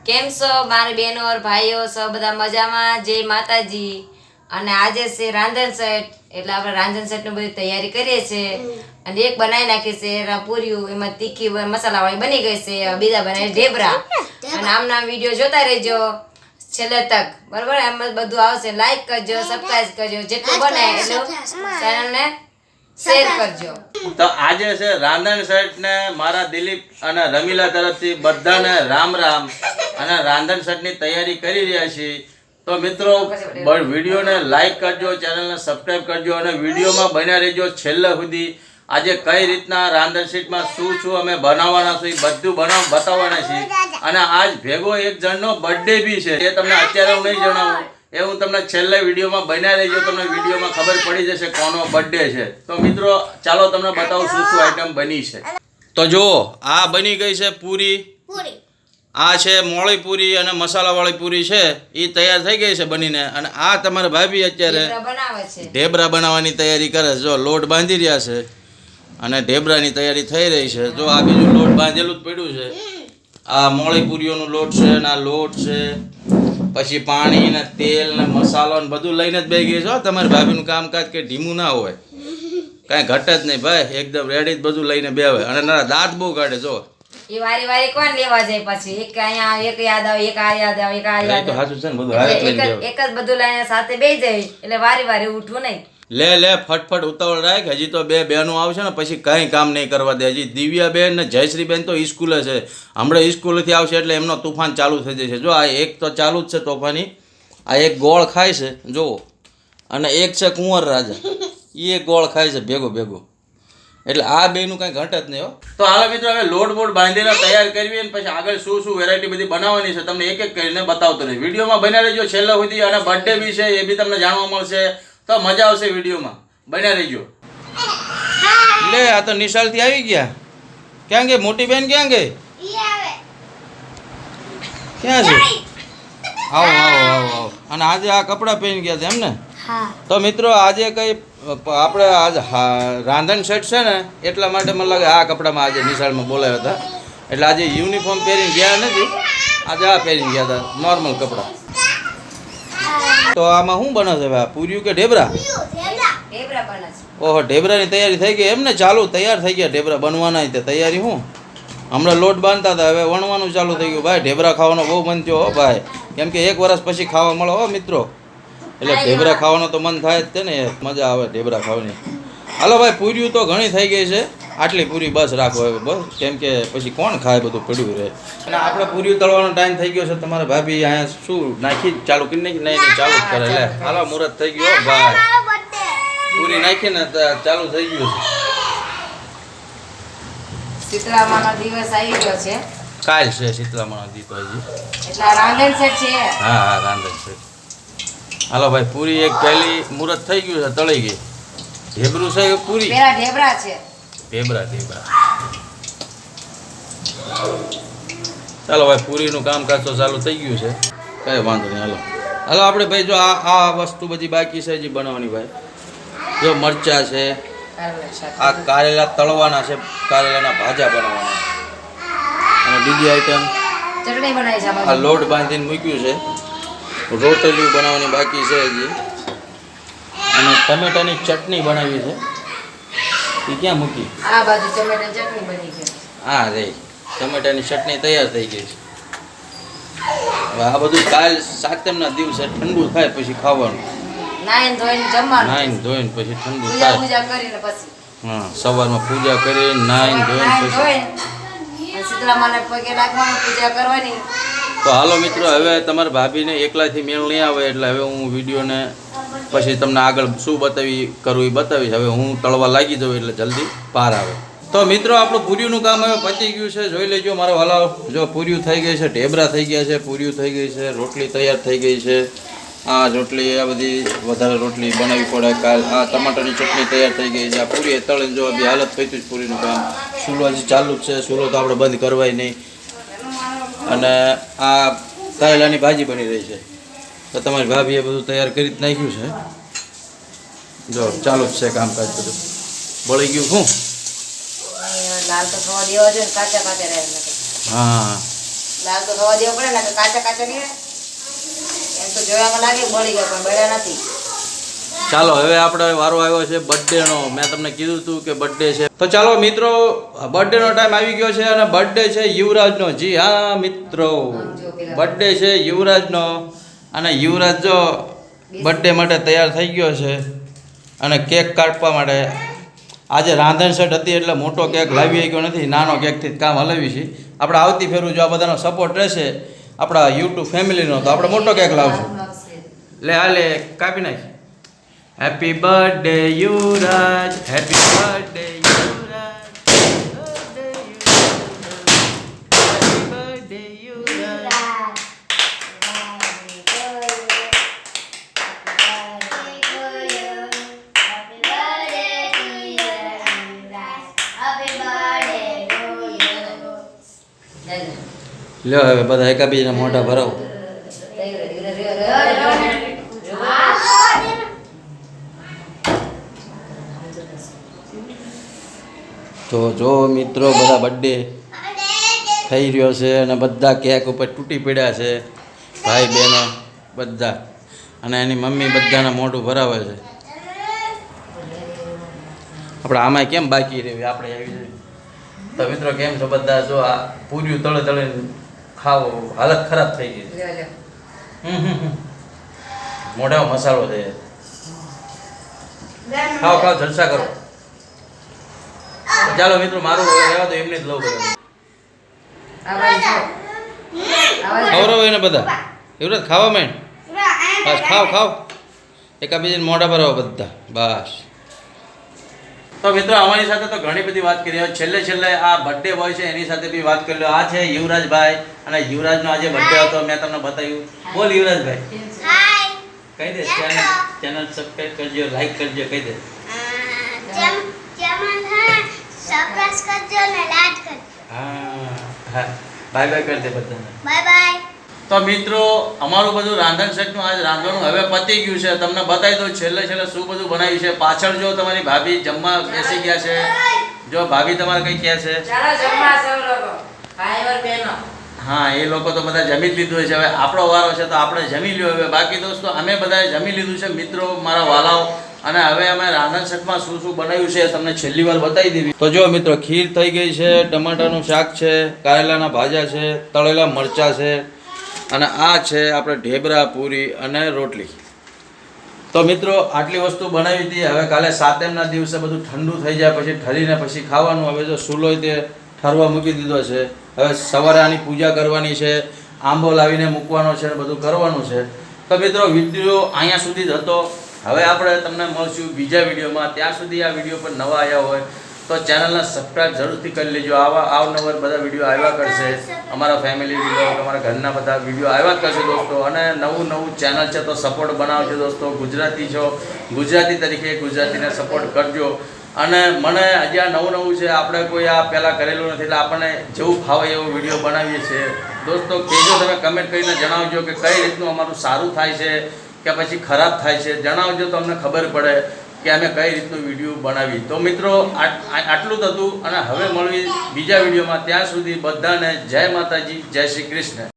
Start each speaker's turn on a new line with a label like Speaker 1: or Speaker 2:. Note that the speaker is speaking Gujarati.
Speaker 1: કેમ છો મારી બહેનો और ભાઈઓ सब બધા મજામાં? જય માતાજી। અને આજે છે રાંધણ સેટ, એટલે આપણે રાંધણ સેટની બધી તૈયારી કરીએ છીએ। અને એક બનાવી નાખી છે પૂરીઓ, એમાં તીખી મસાલાવાળી બની ગઈ છે। બીજા બનાવી ઢેબરા। અને આમના વિડીયો જોતા રહેજો છેલ્લે તક, બરાબર? એમાં બધું આવશે। લાઈક કરજો, સબસ્ક્રાઇબ કરજો, જેટલું બને એટલું ચેનલને શેર કરજો।
Speaker 2: તો આજે છે રાંધણ સેટ ને મારા દિલીપ અને રમીલા તરફથી બધાને રામ રામ। અને રાંધણ સેટ ની તૈયારી કરી રહ્યા છીએ। તો મિત્રો વિડીયોને લાઈક કરજો, ચેનલને સબસ્ક્રાઇબ કરજો અને વિડીયોમાં બન્યા રહેજો છેલ્લે સુધી। આજે કઈ રીતના રાંધણ સેટમાં શું અમે બનાવવાના છીએ બધું બતાવવાના છીએ। અને આજ ભેગો એક જણનો બર્થડે બી છે, એ તમને અત્યારે હું નહીં જણાવું, એ હું તમને છેલ્લે વિડીયોમાં બન્યા રહેજો, તમને વિડીયોમાં ખબર પડી જશે કોનો બર્થડે છે। તો મિત્રો ચાલો તમને બતાવું શું શું આઈટમ બની છે। તો જુઓ, આ બની ગઈ છે પૂરી, આ છે મોળી પૂરી અને મસાલાવાળી પૂરી છે, એ તૈયાર થઈ ગઈ છે બનીને। અને આ તમારા ભાભી અત્યારે ઢેબરા બનાવવાની તૈયારી કરે છે। જો લોટ બાંધી રહ્યા છે અને ઢેબરાની તૈયારી થઈ રહી છે। જો આ બીજું લોટ બાંધેલું જ પડ્યું છે, આ મોળી પૂરીઓનો લોટ છે ને આ લોટ છે, પછી પાણી ને તેલ ને મસાલો ને બધું લઈને જ બેસી ગઈ છે। તમારી ભાભીનું કામકાજ કે ઢીમું ના હોય, કાંઈ ઘટે જ નહીં ભાઈ, એકદમ રેડી જ બધું લઈને બેવે। અને ના દાંત બહુ કાઢે। જો
Speaker 1: એ વારી વારી કોણ લેવા જાય, પછી એક અહીંયા એક યાદ આવે, એક આ યાદ આવે, એક આ યાદ
Speaker 2: તો
Speaker 1: આવે,
Speaker 2: સાચું છે ને, બધું હારે જ લઈને બેવે।
Speaker 1: એક જ બધું લઈને સાથે બેસી જાય, એટલે વારી વારી ઉઠવું નહીં।
Speaker 2: લે ફટફટ ઉતાવળ રાખ, હજી તો બે બહેનો આવશે ને પછી કંઈ કામ નહીં કરવા દે। હજી દિવ્યાબેન ને જયશ્રીબેન તો સ્કૂલે છે, હમણાં સ્કૂલેથી આવશે એટલે એમનો તુફાન ચાલુ થઈ જશે। જો આ એક તો ચાલુ જ છે તોફાની, આ એક ગોળ ખાય છે જુઓ, અને એક છે કુંવર રાજા, એ ગોળ ખાય છે ભેગો ભેગો, એટલે આ બેનું કાંઈ ઘટ જ નહીં હો। તો હાલો મિત્રો, હવે લોટ બોટ બાંધીને તૈયાર કરવી અને પછી આગળ શું શું વેરાયટી બધી બનાવવાની છે તમને એક એક કરીને બતાવતો રહી। વિડીયોમાં બન્યા રહેજો છેલ્લે સુધી, અને બર્થડે બી છે એ બી તમને જાણવા મળશે, તો મજા આવશે વિડીયોમાં, બન્યા રહેજો। લે આ તો નિશાળથી આવી ગયા, ક્યાં ગઈ મોટી બેન, ક્યાં ગઈ, ક્યાં છે? આવો આવો આવો આવો। અને આજે આ કપડાં પહેરી ગયા છે એમ ને? તો મિત્રો આજે કઈ આપણે આજ રાંધણ સેટ છે ને, એટલા માટે મને લાગે આ કપડામાં આજે નિશાળમાં બોલાવ્યા હતા, એટલે આજે યુનિફોર્મ પહેરીને ગયા નથી, આજે આ પહેરીને ગયા હતા નોર્મલ કપડાં। તો આમાં શું બને છે ભાઈ, પૂરીયું કે ઢેબરા? ઓહો, ઢેબરાની તૈયારી થઈ ગઈ એમ ને? ચાલુ તૈયાર થઈ ગયા ઢેબરા બનવાના, તે તૈયારી શું હમણાં લોટ બાંધતા હતા, હવે વણવાનું ચાલુ થઈ ગયું ભાઈ। ઢેબરા ખાવાનો બહુ મન થયો હો ભાઈ, કેમ કે 1 વર્ષ પછી ખાવા મળે હો મિત્રો, એટલે ઢેબરા ખાવાનો તો મન થાય જ છે ને, મજા આવે ઢેબરા ખાવાની। હાલો ભાઈ, પૂરીયું તો ઘણી થઈ ગઈ છે, આટલી પૂરી બસ રાખો હવે બસ, કેમ કે પછી કોણ ખાય, બધું પડ્યું રહે। અને આપણે પૂરીયું તળવાનો ટાઈમ થઈ ગયો છે, તમારા ભાભી અહીંયા શું નાખી ચાલુ કરી નાખી? નહીં ચાલુ જ કરે, લે હાલો મુહૂર્ત થઈ ગયો ભાઈ, પૂરી નાખીને ચાલુ થઈ ગયું છે।
Speaker 1: શીતળામાનો દિવસ આવી ગયો છે,
Speaker 2: કાલ છે શીતળામાનો દીપ હજી,
Speaker 1: એટલે રાંધણ સેટ છે।
Speaker 2: હા હા રાંધણ છે। હાલો ભાઈ, પૂરી એક પહેલી મુહૂર્ત થઈ ગયું છે, તળી ગઈ। ઢેબરું છે પૂરી,
Speaker 1: પેલા ઢેબરા છે,
Speaker 2: ઢેબરા ચાલો ભાઈ, પૂરીનું કામકાજ તો ચાલુ થઈ ગયું છે, કઈ વાંધો નહીં। હાલો હાલો આપણે ભાઈ, જો આ વસ્તુ બધી બાકી છે હજી બનાવવાની ભાઈ। જો મરચા છે, આ કારેલા તળવાના છે, કારેલાના ભાજા બનાવવાના, અને બીજી આઈટમ
Speaker 1: ચટણી બનાવી છે,
Speaker 2: આ લોટ બાંધીને મૂક્યું છે, રોટલીઓ બનાવવાની બાકી છે હજી, અને ટમેટાની ચટણી બનાવી છે, એ ક્યાં મૂકી?
Speaker 1: આ બાજુ ટમેટાની ચટણી બની છે,
Speaker 2: હા રે ટમેટાની ચટણી તૈયાર થઈ ગઈ છે। હવે આ બધું કાલ સાતમના દિવસે ઠંડુ થાય પછી ખાવાનું,
Speaker 1: નાઈન ધોઈને જમવાનું,
Speaker 2: નાઈન ધોઈને પછી ઠંડુ
Speaker 1: પૂજા
Speaker 2: થાય।
Speaker 1: કરીને પછી
Speaker 2: હા, સવારમાં પૂજા કરી નાઈન ધોઈને પછી,
Speaker 1: શીતળામાને પગે લાગવાનું, પૂજા કરવાની।
Speaker 2: તો હાલો મિત્રો, હવે તમારા ભાભીને એકલાથી મેળ નહીં આવે, એટલે હવે હું વિડીયોને પછી તમને આગળ શું કરું એ બતાવીશ। હવે હું તળવા લાગી જાઉં એટલે જલ્દી પાર આવે। તો મિત્રો, આપણું પૂરીનું કામ હવે પતી ગયું છે, જોઈ લેજો મારો હલાવ। જો પૂરીયું થઈ ગઈ છે, ઢેબરા થઈ ગયા છે, પૂરીયું થઈ ગઈ છે, રોટલી તૈયાર થઈ ગઈ છે, આ રોટલી આ બધી વધારે રોટલી બનાવવી પડે કાલ, આ ટમાટરની ચટણી તૈયાર થઈ ગઈ છે, આ પૂરી તળીને જો બી હાલત થઈ જ પૂરીનું કામ। ચૂલો હજી ચાલુ જ છે, ચૂલો તો આપણે બંધ કરવાય નહીં। અને આ કારેલાની ભાજી બની રહી છે, તો તમારી ભાભીએ બધું તૈયાર કરી જ નાખ્યું છે। જો ચાલુ જ છે કામકાજ બધું, બળી ગયું શું?
Speaker 1: લાલ તો થવા દેવા જોઈએ, કાચા કાચા રહે।
Speaker 2: હા
Speaker 1: લાલ તો થવા દેવો પડે ને તો કાચા કાચા નીકળે એમ તો જોવામાં લાગે બળી ગયા પણ બળ્યા નથી.
Speaker 2: ચાલો હવે આપણે વારો આવ્યો છે બર્થડેનો. મેં તમને કીધું હતું કે બર્થડે છે, તો ચાલો મિત્રો બર્થડેનો ટાઈમ આવી ગયો છે અને બર્થડે છે યુવરાજનો. જી હા મિત્રો, બર્થડે છે યુવરાજનો અને યુવરાજ જો બર્થડે માટે તૈયાર થઈ ગયો છે અને કેક કાપવા માટે. આજે રાંધણ સેટ હતી એટલે મોટો કેક લાવી ગયો નથી, નાનો કેકથી જ કામ હલાવી છે. આપણે આવતી ફેરું જો આ બધાનો સપોર્ટ રહેશે આપણા યુટ્યુબ ફેમિલીનો તો આપણે મોટો કેક લાવશું. લે હાલે કાપી નાખ. હેપી બર્થડે યુવરાજ, હેપી બર્થડે યુવરાજ, હેપી બર્થડે યુવરાજ. લ્યો હવે બધા એકાબીજાના મોઢા ભરાવો. તો જો મિત્રો બધા બર્થડે થઈ રહ્યો છે અને બધા કેક ઉપર તૂટી પડ્યા છે, ભાઈ બહેનો બધા, અને એની મમ્મી બધાના મોઢું ભરાવે છે. આપણે આમાં કેમ બાકી રહેવી, આપણે આવી જોઈએ. તો મિત્રો કેમ છો બધા? જો આ પૂર્યું તળે તળે ખાવો હાલત ખરાબ થઈ ગઈ. મોઢામાં મસાલો છે. ખાઓ ખાઓ જલસા કરો. ચાલો મિત્રો મારું રહેવા દો, એમને જ લઉં બધા. ખવડાવો એને બધા. એવું ખાવા માંડ. બસ ખાઓ ખાઓ, એકાબીજાને મોઢા ભરાવો બધા. બસ. તો મિત્રો અમારી સાથે તો ઘણી બધી વાત કરી. છેલ્લે આ બર્થડે બોય છે એની સાથે બી વાત કરી લો. આ છે યુવરાજભાઈ અને યુવરાજનો આજે બર્થડે હતો, મેં તમને બતાવ્યું. બોલ યુવરાજભાઈ. કહી દે ચેનલ સબસ્ક્રાઇબ કરજો, લાઈક કરજો, કહી દે. હા બાય બાય કરી દે બધાને.
Speaker 3: Bye bye.
Speaker 2: તો મિત્રો અમારું બધું રાંધણ સેટનું આજ રાંધવાનું હવે પતી ગયું છે. તમને બતાવી દઉં છેલ્લે શું બધું બનાવ્યું છે. પાછળ જો તમારી ભાભી જમવા બેસી ગયા છે. જો ભાભી તમારે કઈ કહે છે?
Speaker 1: ચાલો જમવા સૌ લોકો ભાઈ ઓર બહેનો.
Speaker 2: હા એ લોકો તો બધા જમી જ લીધું છે. હવે આપણો વારો છે તો આપણે જમી લ્યો. હવે બાકી દોસ્તો અમે બધાએ જમી લીધું છે મિત્રો, મારા વાલાઓ. અને હવે અમે રાંધણ સેટમાં શું બનાવ્યું છે તમને છેલ્લી વાર બતાવી દેવી. તો જો મિત્રો ખીર થઈ ગઈ છે, ટમાટાનું શાક છે, કારેલાના ભાજા છે, તળેલા મરચાં છે અને આ છે આપણે ઢેબરા, પૂરી અને રોટલી. તો મિત્રો આટલી વસ્તુ બનાવી હતી. હવે કાલે સાતમના દિવસે બધું ઠંડુ થઈ જાય પછી ઠરીને પછી ખાવાનું. હવે જો સૂલો તે ઠરવા મૂકી દીધો છે. હવે સવારે આની પૂજા કરવાની છે, આંબો લાવીને મૂકવાનો છે, બધું કરવાનું છે. તો મિત્રો વિડીયો અહીંયા સુધી જ હતો. હવે આપણે તમને મળશું બીજા વિડીયોમાં. ત્યાં સુધી આ વિડીયો પર નવા આવ્યા હોય તો ચેનલને સબસ્ક્રાઈબ જરૂરથી કરી લેજો. આવા અવનવર બધા વિડીયો આવ્યા કરશે. અમારા ફેમિલી વિડીયો, અમારા ઘરના બધા વિડીયો આવ્યા કરશે દોસ્તો. અને નવું ચેનલ છે તો સપોર્ટ બનાવજો દોસ્તો. ગુજરાતી છો, ગુજરાતી તરીકે ગુજરાતીને સપોર્ટ કરજો. અને મને હજી આ નવું છે, આપણે કોઈ આ પહેલાં કરેલું નથી એટલે આપણને જેવું ફાવે એવું વિડીયો બનાવીએ છીએ દોસ્તો. કહેજો, તમે કમેન્ટ કરીને જણાવજો કે કઈ રીતનું અમારું સારું થાય છે કે પછી ખરાબ થાય છે. જણાવજો તો અમને ખબર પડે કે અમે કઈ રીતનું વિડીયો બનાવી. તો મિત્રો આટલું જ હતું અને હવે મળવી બીજા વિડીયોમાં. ત્યાં સુધી બધાને જય માતાજી, જય શ્રી કૃષ્ણ.